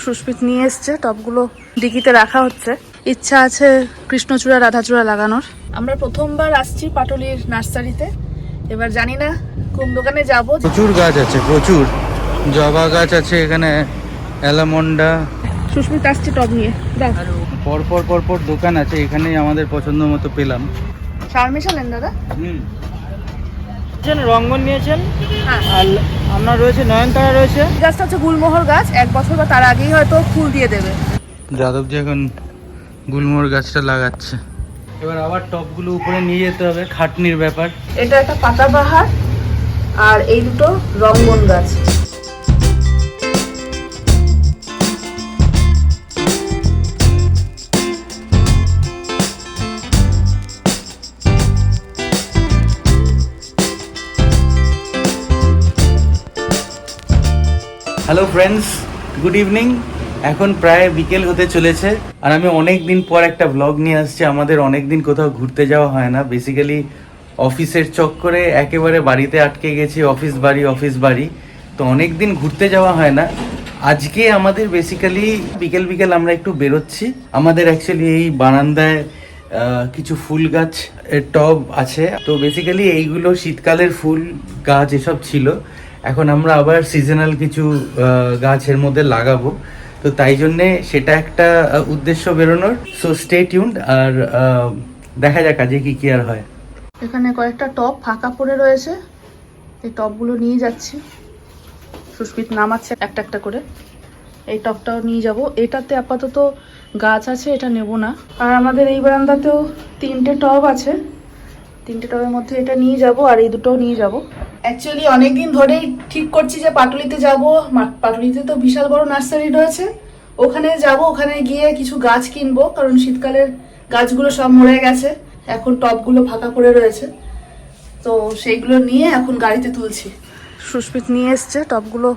সুস্মিত নিয়ে এসছে টবগুলো, ডিকিতে রাখা হচ্ছে। ইচ্ছা আছে কৃষ্ণচূড়া রাধাচূড়া লাগানোর। আমরা প্রথমবার আসছি পাটুলির নার্সারিতে, এবার জানি না কোন দোকানে যাব। প্রচুর গাছ আছে, প্রচুর জবা গাছ আছে এখানে, অ্যালামন্ডা। সুস্মিত আসছে টব নিয়ে। পরপর পরপর দোকান আছে, এখানেই আমাদের পছন্দ মতো পেলাম। সার মেশালেন দাদা? রঙ্গন নিয়েছেন, হ্যাঁ। আর আপনার রয়েছে নয়নতারা রয়েছে। গাছটা হচ্ছে গুলমোহর গাছ, 1 বছর বা তার আগেই হয়তো ফুল দিয়ে দেবে। যাদবজি এখন গুলমোহর গাছটা লাগাচ্ছে। এবার আবার টবগুলো উপরে নিয়ে যেতে হবে, খাটনির ব্যাপার। এটা একটা পাতাবাহার আর এই দুটো রঙ্গন গাছ। Hello friends, good evening. এখন প্রায় বিকেল হতে চলেছে, আর আমি অনেক দিন পর একটা ব্লগ নিয়ে আসছি। আমাদের অনেক দিন কোথাও ঘুরতে যাওয়া হয় না, বেসিক্যালি অফিসের চক্করে একেবারে বাড়িতে আটকে গেছি, অফিস বাড়ি। তো অনেক দিন ঘুরতে যাওয়া হয় না। আজকে আমাদের বেসিক্যালি বিকেল আমরা একটু বেরোচ্ছি। আমাদের অ্যাকচুয়ালি এই বারান্দায় কিছু ফুল গাছ টব আছে, তো বেসিক্যালি এইগুলো শীতকালের ফুল গাছ এসব ছিল। এখন আমরা আবার সিজনাল কিছু গাছের মধ্যে লাগাবো, তো তাই জন্যে সেটা একটা উদ্দেশ্য বেরোনোর। সো স্টে টিউনড, আর দেখা যাক আজকে কি আর হয়। এখানে কয়েকটা টব ফাঁকা পড়ে রয়েছে, এই টবগুলো নিয়ে যাচ্ছি। সুস্মিত নামাচ্ছে একটা একটা করে। এই টবটাও নিয়ে যাব। এটাতে আপাতত গাছ আছে, এটা নেব না। আর আমাদের এই বারান্দাতেও 3টে টব আছে, 3টে টবের মধ্যে এটা নিয়ে যাব, আর এই দুটোও নিয়ে যাব। অ্যাকচুয়ালি অনেকদিন ধরেই ঠিক করছি যে পাটুলিতে যাব। পাটুলিতে তো বিশাল বড় নার্সারি রয়েছে, ওখানে যাব। ওখানে গিয়ে কিছু গাছ কিনবো, কারণ শীতকালের গাছগুলো সব মরে গেছে, এখন টবগুলো ফাঁকা পড়ে রয়েছে। তো সেইগুলো নিয়ে এখন গাড়িতে তুলছি। সুস্মিত নিয়ে এসছে টবগুলো,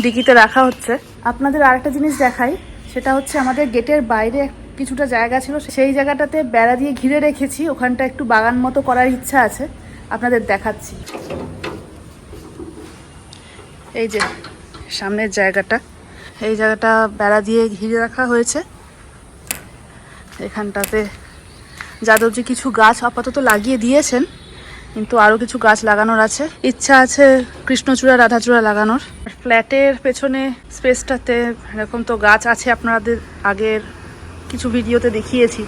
ডিকিতে রাখা হচ্ছে। আপনাদের আরেকটা জিনিস দেখাই, সেটা হচ্ছে আমাদের গেটের বাইরে কিছুটা জায়গা ছিল, সেই জায়গাটাতে বেড়া দিয়ে ঘিরে রেখেছি। ওখানটা একটু বাগান মতো করার ইচ্ছা আছে, আপনাদের দেখাচ্ছি। এই যে সামনের জায়গাটা, এই জায়গাটা বেড়া দিয়ে ঘিরে রাখা হয়েছে। এখানটাতে যাদবজি কিছু গাছ আপাতত লাগিয়ে দিয়েছেন, কিন্তু আরও কিছু গাছ লাগানোর আছে। ইচ্ছা আছে কৃষ্ণচূড়া রাধাচূড়া লাগানোর। ফ্ল্যাটের পেছনে স্পেসটাতে এরকম তো গাছ আছে, আপনাদের আগের কিছু ভিডিওতে দেখিয়েছি।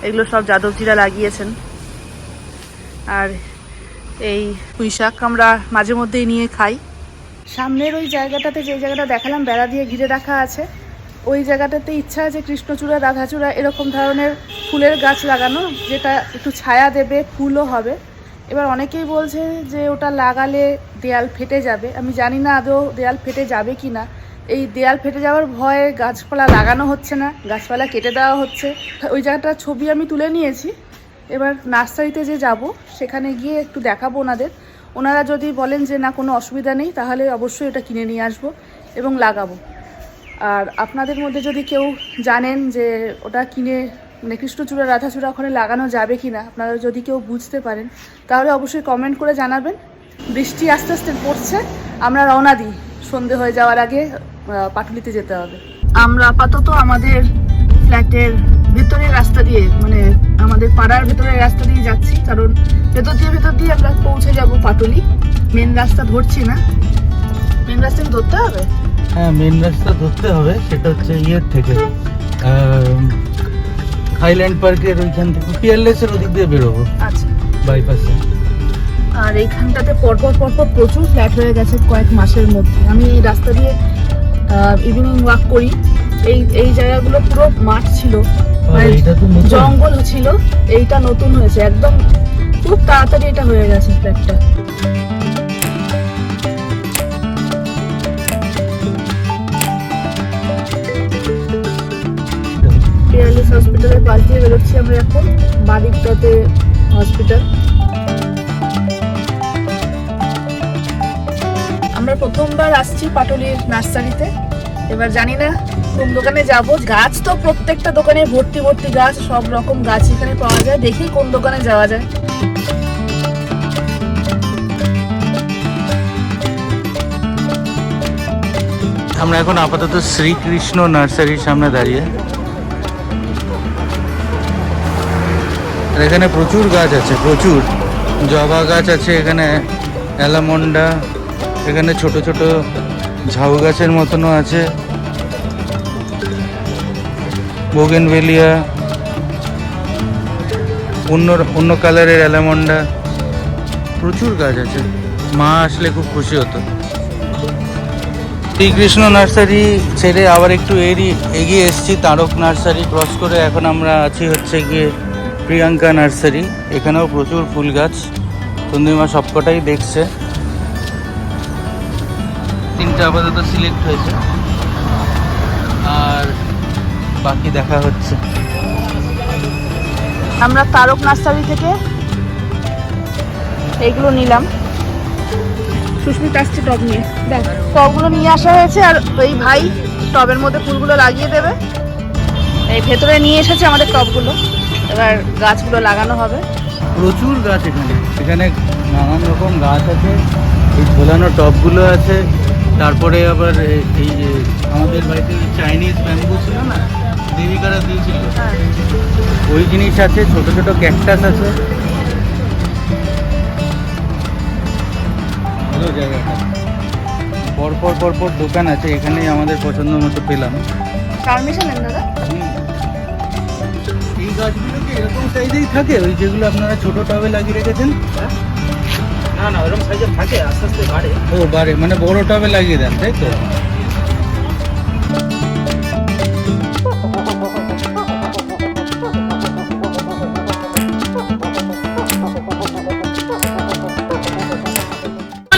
এগুলো সব যাদবজিরা লাগিয়েছেন। আর এই পুঁই শাক আমরা মাঝে মধ্যেই নিয়ে খাই। সামনের ওই জায়গাটাতে, যে জায়গাটা দেখালাম বেড়া দিয়ে ঘিরে রাখা আছে, ওই জায়গাটাতে ইচ্ছা আছে কৃষ্ণচূড়া রাধাচূড়া এরকম ধরনের ফুলের গাছ লাগানো, যেটা একটু ছায়া দেবে, ফুলও হবে। এবার অনেকেই বলছে যে ওটা লাগালে দেয়াল ফেটে যাবে। আমি জানি না আদৌ দেয়াল ফেটে যাবে কি না। এই দেয়াল ফেটে যাওয়ার ভয়ে গাছপালা লাগানো হচ্ছে না, গাছপালা কেটে দেওয়া হচ্ছে। ওই জায়গাটার ছবি আমি তুলে নিয়েছি। এবার নার্সারিতে যে যাব, সেখানে গিয়ে একটু দেখাবো ওনাদের। ওনারা যদি বলেন যে না কোনো অসুবিধা নেই, তাহলে অবশ্যই এটা কিনে নিয়ে আসবো এবং লাগাবো। আর আপনাদের মধ্যে যদি কেউ জানেন যে ওটা কিনে মানে কৃষ্ণচূড়া রাধাচূড়া ওখানে লাগানো যাবে কি না, আপনারা যদি কেউ বুঝতে পারেন, তাহলে অবশ্যই কমেন্ট করে জানাবেন। বৃষ্টি আস্তে আস্তে পড়ছে, আমরা রওনা দিই। সন্ধে হয়ে যাওয়ার আগে পাটুলিতে যেতে হবে। আমরা আপাতত আমাদের ফ্ল্যাটের ভেতরের রাস্তা দিয়ে, মানে আমাদের পাড়ার ভেতরের রাস্তা দিয়ে যাচ্ছি, কারণ ভেতর দিয়ে আমরা পৌঁছে যাব পাটুলি। মেন রাস্তা ধরছি না। মেন রাস্তা ধরতে হবে? হ্যাঁ, মেন রাস্তা ধরতে হবে। সেটা হচ্ছে ইয়ের থেকে, হাইল্যান্ড পার্কের ওইখান থেকে, পিয়ারলেসের ওদিক দিয়ে বেরোবো। আচ্ছা, বাইপাসে। আর এইখানটাতে পরপর প্রচুর ফ্ল্যাট হয়ে গেছে কয়েক মাসের মধ্যে। আমি এই রাস্তা দিয়ে ইভিনিং ওয়াক করি। এই জায়গাগুলো পুরো মাঠ ছিল, জঙ্গল ছিল। এইটা নতুন হয়েছে, একদম খুব তাড়াতাড়ি এটা হয়ে গেছে ফ্ল্যাটটা। পিয়ারলেস হসপিটালের পাশ দিয়ে বেরোচ্ছি আমরা এখন, বাদিকটাতে হসপিটাল। আমরা প্রথমবার আসছি পাটুলির নার্সারিতে, এবার জানি না কোন দোকানে যাব। গাছ তো প্রত্যেকটা দোকানে ভর্তি গাছ, সব রকম গাছ এখানে পাওয়া যায়। দেখি কোন দোকানে যাওয়া যায়। আমরা এখন আপাতত শ্রীকৃষ্ণ নার্সারির সামনে দাঁড়িয়ে। আর এখানে প্রচুর গাছ আছে, প্রচুর জবা গাছ আছে, এখানে অ্যালামন্ডা, এখানে ছোট ছোট ঝাউ গাছের মতনও আছে, বোগেনভেলিয়া, অন্য অন্য কালারের অ্যালামন্ডা, প্রচুর গাছ আছে। মা আসলে খুব খুশি হতো। শ্রীকৃষ্ণ নার্সারি ছেড়ে আবার একটু এগিয়ে এসেছি, তারক নার্সারি ক্রস করে এখন আমরা আছি হচ্ছে গিয়ে প্রিয়াঙ্কা নার্সারি। এখানেও প্রচুর ফুল গাছ, তন্দিমা সবকটাই দেখছে। তিনটা আপাতত সিলেক্ট হয়েছে, আর বাকি দেখা হচ্ছে। আমরা তারক নার্সারি থেকে এইগুলো নিলাম। সুস্মিতা আসছে টব নিয়ে, দেখ টবগুলো নিয়ে আসা হয়েছে, আর ওই ভাই টবের মধ্যে ফুলগুলো লাগিয়ে দেবে। এই ভেতরে নিয়ে এসেছে আমাদের টবগুলো, এবার গাছগুলো লাগানো হবে। প্রচুর গাছ এখানে, এখানে নানান রকম গাছ আছে, এই ঝোলানো টবগুলো আছে। তারপরে আবার এই যে আমাদের বাড়িতে চাইনিজ ব্যাম্বু ছিল না, দেবিকারা দিয়েছিল, ওই জিনিস আছে, ছোট ছোট ক্যাকটাস আছে। ভালো জায়গাটা, পরপর পরপর দোকান আছে, এখানেই আমাদের পছন্দ মতো পেলাম। পারমিশন নেন দাদা। এই গাছগুলো কি এরকম সাইজেই থাকে, ওই যেগুলো আপনারা ছোট টবে লাগিয়ে রেখেছেন? না না, ওরকম সাইজের থাকে, আস্তে আস্তে বাড়ে। ও বাড়ে, মানে বড় টবে লাগিয়ে দেন, তাই তো?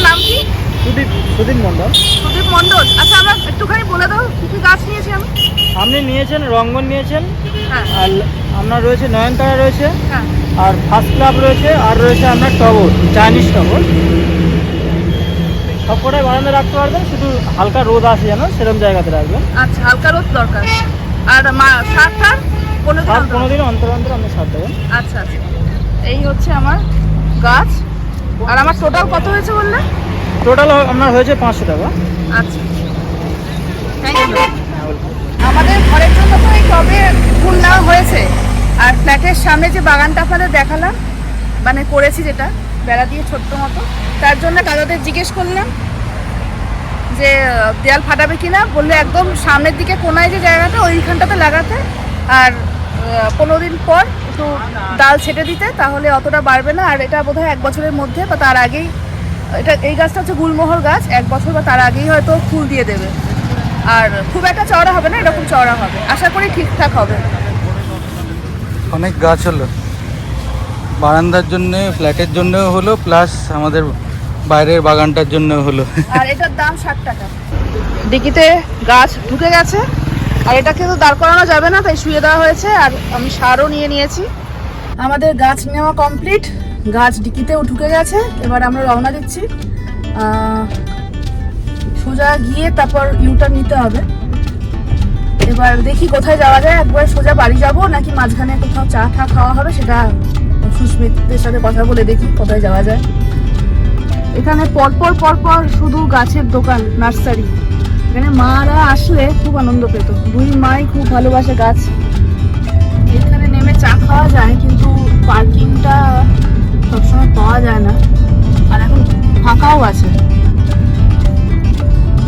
নাম কি? সুদীপ মন্ডল। সুদীপ মণ্ডল। আচ্ছা, আমরা একটুখানি বলে দাও কি কি গাছ নিয়েছি আমি। আপনি নিয়েছেন রঙ্গন নিয়েছেন, হ্যাঁ আর আপনার রয়েছে নয়নতারা রয়েছে, হ্যাঁ। আর ফার্স্ট ক্লাব রয়েছে, আর রয়েছে আপনার টগর, চাইনিজ টগর। সবকটাই বারান্দায় রাখতে পারবেন, শুধু হালকা রোদ আসে যেন সেরকম জায়গাতে রাখবেন। আচ্ছা, হালকা রোদ দরকার। আর সার টার আর 15 দিন অন্তর অন্তর আপনি সার দেবেন। আচ্ছা আচ্ছা, এই হচ্ছে আমার গাছ। আর আমার টোটাল কত হয়েছে বললে? টোটাল আপনার হয়েছে 500 টাকা। আচ্ছা, থ্যাংক ইউ। আমাদের ঘরের জন্য তো এই টবে ফুল নেওয়া হয়েছে, আর ফ্ল্যাটের সামনে যে বাগানটা আপনাদের দেখালাম, মানে করেছি যেটা বেড়া দিয়ে ছোট্ট মতো, তার জন্য দাদাদের জিজ্ঞেস করলাম যে দেয়াল ফাটাবে কিনা। বললে একদম সামনের দিকে কোনায় যে জায়গাটা, ওইখানটাতে লাগাতে, আর 15 দিন পর একটু ডাল ছেটে দিতে, তাহলে অতটা বাড়বে না। আর এটা বোধহয় 1 বছরের মধ্যে বা তার আগেই, এটা এই গাছটা হচ্ছে গুলমোহর গাছ, 1 বছর বা তার আগেই হয়তো ফুল দিয়ে দেবে। আর খুব একটা চওড়া হবে না, এরকম চওড়া হবে, আশা করি ঠিকঠাক হবে। অনেক গাছ হলো, বারান্দার জন্য, ফ্ল্যাটের জন্য হলো, প্লাস আমাদের বাইরের বাগানটার জন্য হলো। আর এটার দাম 60 টাকা। ডিকিতে গাছ ঢুকে গেছে, আর এটাকে তো দাঁড় করানো যাবে না, তাই শুয়ে দেওয়া হয়েছে। আর আমি সারও নিয়ে নিয়েছি। আমাদের গাছ নেওয়া কমপ্লিট, গাছ ডিকিতেও ঢুকে গেছে। এবার আমরা রওনা দিচ্ছি, সোজা গিয়ে তারপর ইউটার্ন নিতে হবে। এবার দেখি কোথায় যাওয়া যায়, একবার সোজা বাড়ি যাব নাকি মাঝখানে কোথাও চা টা খাওয়া হবে, সেটা সুস্মিতদের সাথে কথা বলে দেখি কোথায় যাওয়া যায়। এখানে পরপর পরপর শুধু গাছের দোকান, নার্সারি। এখানে মারা আসলে খুব আনন্দ পেত, 2 মাই খুব ভালোবাসে গাছ। এখানে নেমে চা খাওয়া যায়, কিন্তু পার্কিংটা সবসময় পাওয়া যায় না, আর এখন ফাঁকাও আছে,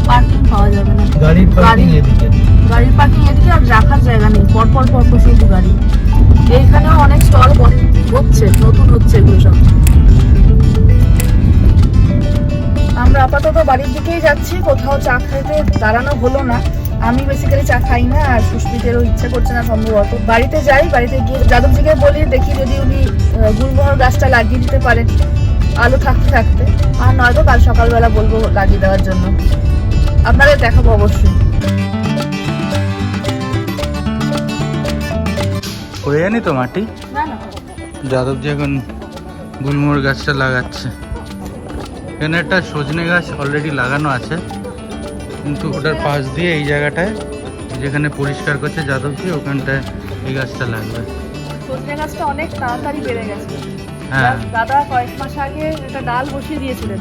পার্কিং পাওয়া যাবে না। গাড়ির পার্কিং এদিকে, গাড়ির পার্কিং এদিকে, আর রাখার জায়গা নেই, পরপর পরপর শুধু গাড়ি। এইখানেও অনেক স্টল হচ্ছে, নতুন হচ্ছে এগুলো সব। আমরা আপাতত বাড়ির দিকেই যাচ্ছি, কোথাও চা খেতে দাঁড়ানো হলো না। আমি বেসিক্যালি চা খাই না, আর সুস্মিতেরও ইচ্ছে করছে না সম্ভবত। বাড়িতে যাই, বাড়িতে গিয়ে যাদবজিকে বলি দেখি যদি উনি গুলমোহর গাছটা লাগিয়ে দিতে পারেন আলো থাকতে থাকতে, আর নয়তো কাল সকালবেলা বলবো লাগিয়ে দেওয়ার জন্য। আপনাদের দেখাবো অবশ্যই। করে জানি তো মাটি, না না, যাদবজি এখন গুলমোহর গাছটা লাগাচ্ছে। এখানে একটা সজনে গাছ অলরেডি লাগানো আছে, কিন্তু ওটার পাশ দিয়ে এই জায়গাটায় যেখানে পরিষ্কার করছে যাদবজি, ওখানটায় এই গাছটা লাগবে। সজনে গাছটা অনেক তাড়াতাড়ি বেড়ে গেছে। হ্যাঁ, দাদা কয়েক মাস আগে একটা ডাল বসিয়ে দিয়েছিলেন,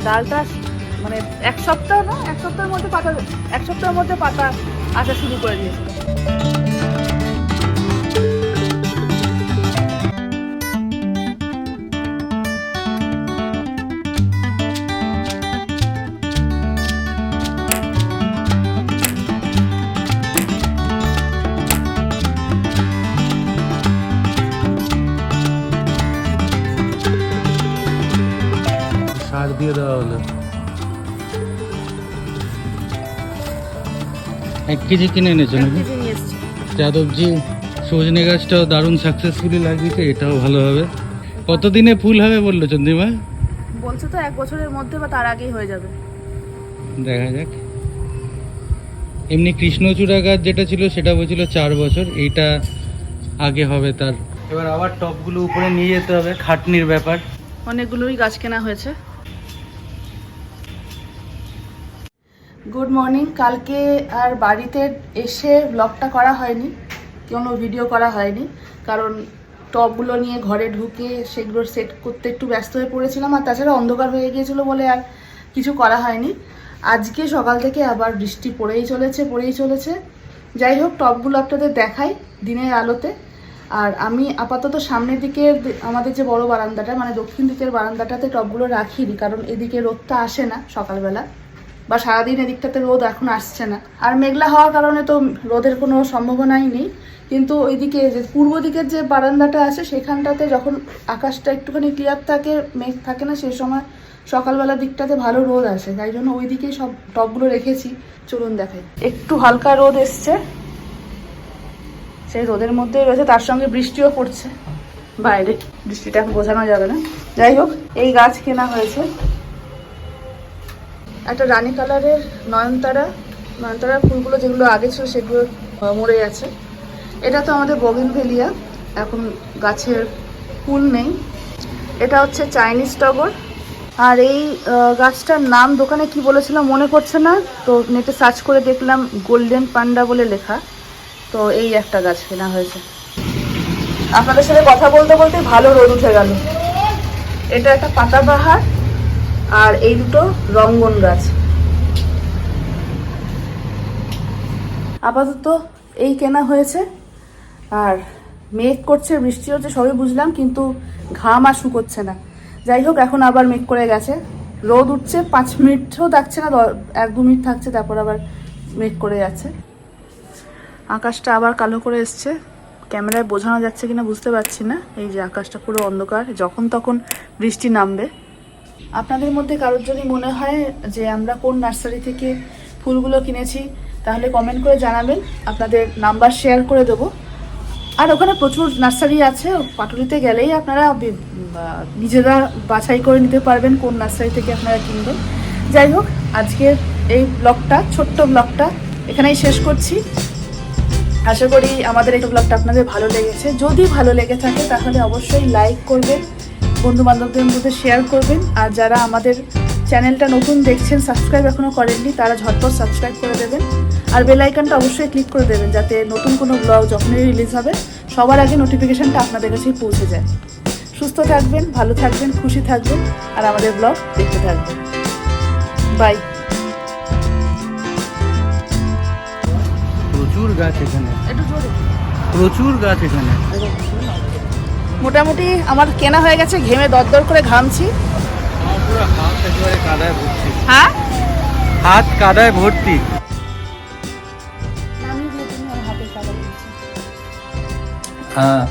ডালটা মানে এক সপ্তাহের মধ্যে পাতা আসা শুরু করে দিয়েছিল। সার দিয়ে দেওয়া হলো। 1 কেজি কিনে এনেছো নাকি? যাদবজি সজনে গাছটাও দারুণ সাকসেসফুলি লাগিয়েছে, এটাও ভালো হবে। কতদিনে ফুল হবে বললো চন্দ্রিমা? বলছে তো 1 বছরের মধ্যে বা তার আগেই হয়ে যাবে। দেখা যাক। এমনি কৃষ্ণচূড়া গাছ যেটা ছিল সেটা বলছিল 4 বছর, এইটা আগে হবে তার। এবার আবার টবগুলো উপরে নিয়ে যেতে হবে, খাটনির ব্যাপার। অনেকগুলোই গাছ কেনা হয়েছে। Good morning. কালকে আর বাড়িতে এসে ব্লগটা করা হয়নি, কোনো ভিডিও করা হয়নি, কারণ টবগুলো নিয়ে ঘরে ঢুকে সেগুলো সেট করতে একটু ব্যস্ত হয়ে পড়েছিলাম, আর তাছাড়া অন্ধকার হয়ে গিয়েছিলো বলে আর কিছু করা হয়নি। আজকে সকাল থেকে আবার বৃষ্টি পড়েই চলেছে। যাই হোক, টবগুলো আপনাদের দেখাই দিনের আলোতে। আর আমি আপাতত সামনের দিকের আমাদের যে বড় বারান্দাটা, মানে দক্ষিণ দিকের বারান্দাটাতে টবগুলো রাখিনি, কারণ এদিকে রোদটা আসে না সকালবেলা, বা সারাদিন এদিকটাতে রোদ এখন আসছে না। আর মেঘলা হওয়ার কারণে তো রোদের কোনো সম্ভাবনাই নেই। কিন্তু ওইদিকে যে পূর্ব দিকের যে বারান্দাটা আছে সেখানটাতে যখন আকাশটা একটুখানি ক্লিয়ার থাকে, মেঘ থাকে না, সেই সময় সকালবেলার দিকটাতে ভালো রোদ আসে, তাই জন্য ওই দিকেই সব টবগুলো রেখেছি। চলুন দেখাই। একটু হালকা রোদ এসছে, সেই রোদের মধ্যেই রয়েছে, তার সঙ্গে বৃষ্টিও পড়ছে বাইরে। বৃষ্টিটা এখন বোঝানো যাবে না। যাই হোক, এই গাছ কেনা হয়েছে। একটা রানী কালারের নয়নতারা ফুলগুলো যেগুলো আগে ছিল সেগুলো মরে গেছে। এটা তো আমাদের বোগেনভেলিয়া, এখন গাছের ফুল নেই। এটা হচ্ছে চাইনিজ টগর। আর এই গাছটার নাম দোকানে কি বলেছিলাম মনে পড়ছে না, তো নেটে সার্চ করে দেখলাম গোল্ডেন পান্ডা বলে লেখা। তো এই একটা গাছ কেনা হয়েছে। আপনাদের সাথে কথা বলতে বলতে ভালো রোদ উঠে গেল। এটা একটা পাতাবাহার, আর এই দুটো রঙ্গন গাছ। আপাতত এই কেনা হয়েছে। আর মেঘ করছে, বৃষ্টি হচ্ছে, সবই বুঝলাম, কিন্তু ঘাম আর শুকোচ্ছে না। যাই হোক, এখন আবার মেঘ করে গেছে, রোদ উঠছে, 5 মিনিটও থাকছে না, 1-2 মিনিট থাকছে, তারপর আবার মেঘ করে যাচ্ছে। আকাশটা আবার কালো করে এসছে, ক্যামেরায় বোঝানো যাচ্ছে কিনা বুঝতে পারছি না। এই যে আকাশটা পুরো অন্ধকার, যখন তখন বৃষ্টি নামবে। আপনাদের মধ্যে কারোর যদি মনে হয় যে আমরা কোন নার্সারি থেকে ফুলগুলো কিনেছি, তাহলে কমেন্ট করে জানাবেন, আপনাদের নাম্বার শেয়ার করে দেবো। আর ওখানে প্রচুর নার্সারি আছে, পাটুলিতে গেলেই আপনারা নিজেরা বাছাই করে নিতে পারবেন কোন নার্সারি থেকে আপনারা কিনবেন। যাই হোক, আজকের এই ব্লগটা, ছোট্ট ব্লগটা এখানেই শেষ করছি। আশা করি আমাদের এই ব্লগটা আপনাদের ভালো লেগেছে। যদি ভালো লেগে থাকে তাহলে অবশ্যই লাইক করবেন, বন্ধু বান্ধবদের মধ্যে শেয়ার করবেন। আর যারা আমাদের চ্যানেলটা নতুন দেখছেন, সাবস্ক্রাইব এখনও করেননি, তারা ঝটপট সাবস্ক্রাইব করে দেবেন। আর বেল আইকনটা অবশ্যই ক্লিক করে দেবেন, যাতে নতুন কোনো ব্লগ যখনই রিলিজ হবে সবার আগে নোটিফিকেশনটা আপনাদের কাছেই পৌঁছে যায়। সুস্থ থাকবেন, ভালো থাকবেন, খুশি থাকবেন, আর আমাদের ব্লগ দেখতে থাকবেন। বাই। প্রচুর গাছ এখানে, একটু জোরে। প্রচুর গাছ এখানে। মোটামুটি আমার কেনা হয়ে গেছে, ঘেমে দরদর করে ঘামছি। আমার পুরো হাত একেবারে কাদায় ভর্তি। হ্যাঁ, হাত কাদায় ভর্তি। আমি দিয়ে তুমি আমার হাতে কাদা দিচ্ছি। হ্যাঁ,